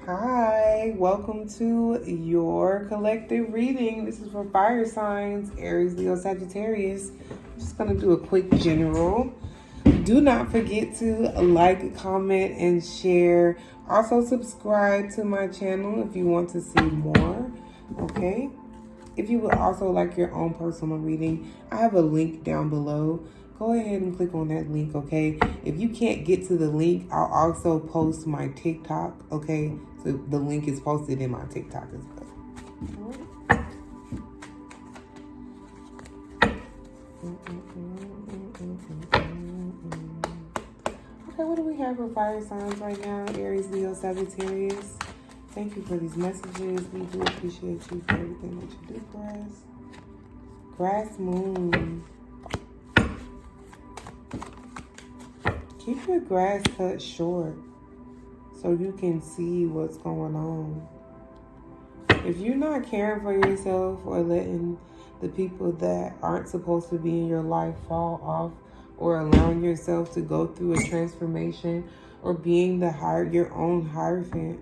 Hi, welcome to your collective reading. This is for fire signs, Aries, Leo, Sagittarius. I'm just going to do a quick general. Do not forget to like, comment, and share. Also, subscribe to my channel if you want to see more. Okay? If you would also like your own personal reading, I have a link down below. Go ahead and click on that link, okay? If you can't get to the link, I'll also post my TikTok, okay? So the link is posted in my TikTok as well. Okay, what do we have for fire signs right now? Aries, Leo, Sagittarius. Thank you for these messages. We do appreciate you for everything that you do for us. Grass moon. Keep your grass cut short so you can see what's going on. If you're not caring for yourself or letting the people that aren't supposed to be in your life fall off, or allowing yourself to go through a transformation, or being your own hierophant,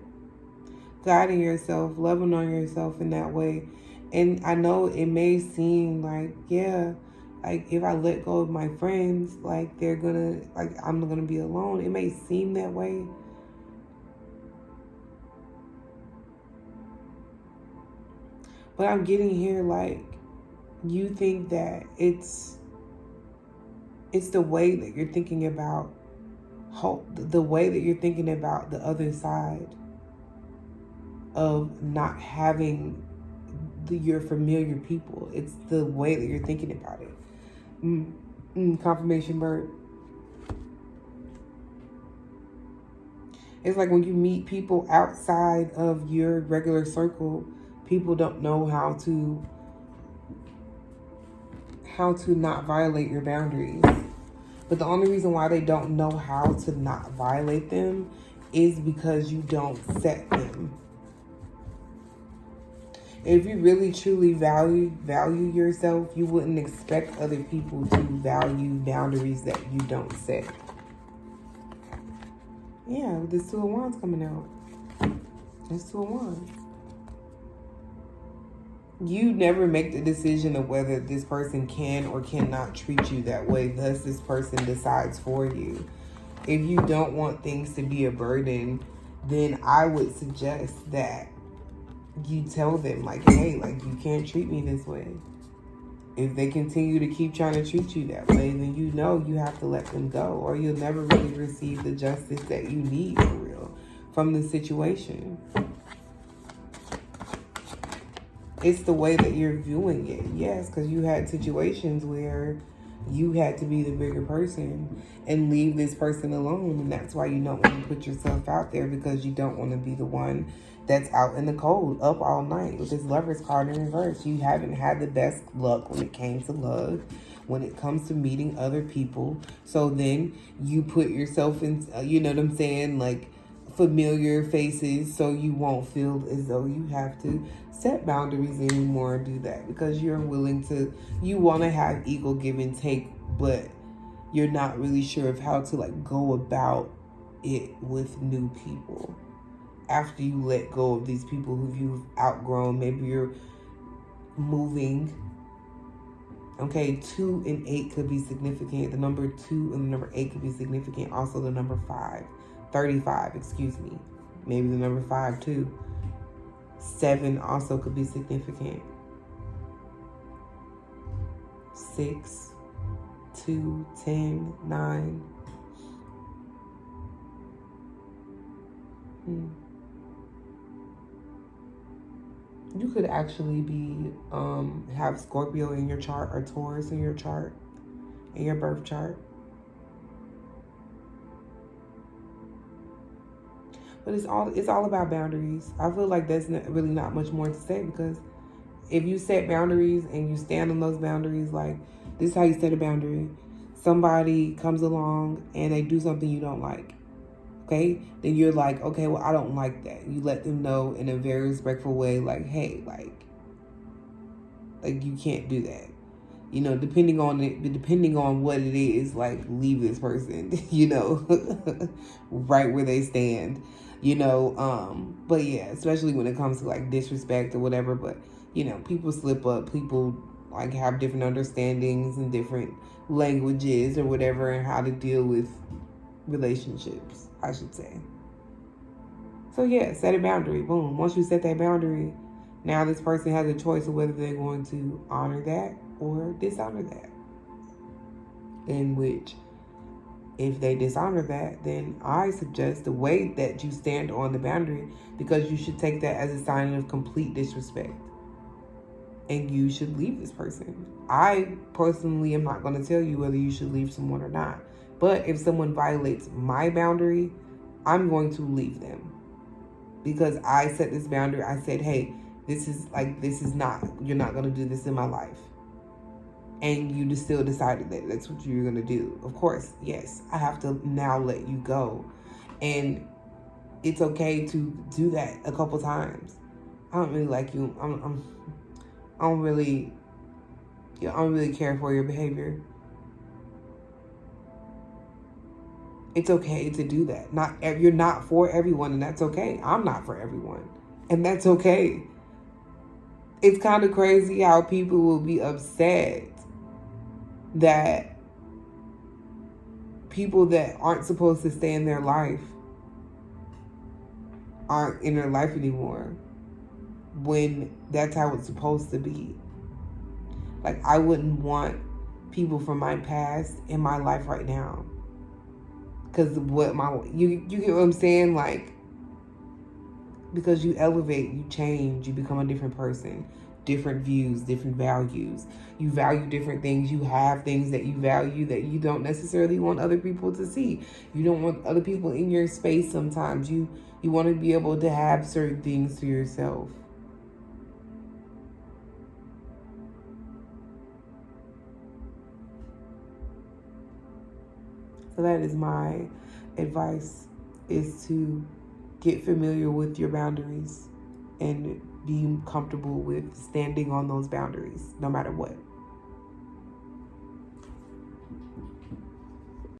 guiding yourself, loving on yourself in that way. And I know it may seem like, yeah, like if I let go of my friends, like I'm gonna be alone. It may seem that way. But I'm getting here like you think that it's the way that you're thinking about hope, the way that you're thinking about the other side of not having your familiar people. It's the way that you're thinking about it. Confirmation bird. It's like when you meet people outside of your regular circle, people don't know how to not violate your boundaries. But the only reason why they don't know how to not violate them is because you don't set them. If you really truly value yourself, you wouldn't expect other people to value boundaries that you don't set. Yeah, with this Two of Wands coming out. It's Two of Wands. You never make the decision of whether this person can or cannot treat you that way. Thus, this person decides for you. If you don't want things to be a burden, then I would suggest that you tell them, like, hey, like, you can't treat me this way. If they continue to keep trying to treat you that way, then you know you have to let them go, or you'll never really receive the justice that you need for real from the situation. It's the way that you're viewing it, yes, because you had situations where you had to be the bigger person and leave this person alone, and that's why you don't want to put yourself out there, because you don't want to be the one that's out in the cold, up all night with this Lovers card in reverse. You haven't had the best luck when it came to love, when it comes to meeting other people. So then you put yourself in, you know what I'm saying, like familiar faces, so you won't feel as though you have to set boundaries anymore and do that, because you're willing to, you want to have equal give and take, but you're not really sure of how to like go about it with new people after you let go of these people who you've outgrown. Maybe you're moving. Okay, 2 and 8 could be significant. The number 2 and the number 8 could be significant. Also the number 35, excuse me. Maybe the number 5 too. 7 also could be significant. 6, 2, 10, 9. You could actually be have Scorpio in your chart, or Taurus in your chart, in your birth chart. But it's all about boundaries. I feel like there's really not much more to say, because if you set boundaries and you stand on those boundaries, like this is how you set a boundary. Somebody comes along and they do something you don't like. Okay, then you're like, okay, well, I don't like that. You let them know in a very respectful way, like, hey, like you can't do that. You know, depending on what it is, like, leave this person, you know, right where they stand. But yeah, especially when it comes to like disrespect or whatever. But people slip up, people like have different understandings and different languages or whatever, and how to deal with relationships, I should say. So yeah, set a boundary. Boom. Once you set that boundary, now this person has a choice of whether they're going to honor that or dishonor that. In which, if they dishonor that, then I suggest the way that you stand on the boundary, because you should take that as a sign of complete disrespect. And you should leave this person. I personally am not going to tell you whether you should leave someone or not. But if someone violates my boundary, I'm going to leave them. Because I set this boundary. I said, hey, you're not going to do this in my life. And you just still decided that that's what you're going to do. Of course, yes, I have to now let you go. And it's okay to do that a couple times. I don't really like you. I don't really care for your behavior. It's okay to do that. You're not for everyone, and that's okay. I'm not for everyone, and that's okay. It's kind of crazy how people will be upset that people that aren't supposed to stay in their life aren't in their life anymore, when that's how it's supposed to be. Like, I wouldn't want people from my past in my life right now. Because you get what I'm saying? Like, because you elevate, you change, you become a different person. Different views, different values. You value different things. You have things that you value that you don't necessarily want other people to see. You don't want other people in your space sometimes. You want to be able to have certain things to yourself. So that is my advice, is to get familiar with your boundaries and be comfortable with standing on those boundaries no matter what.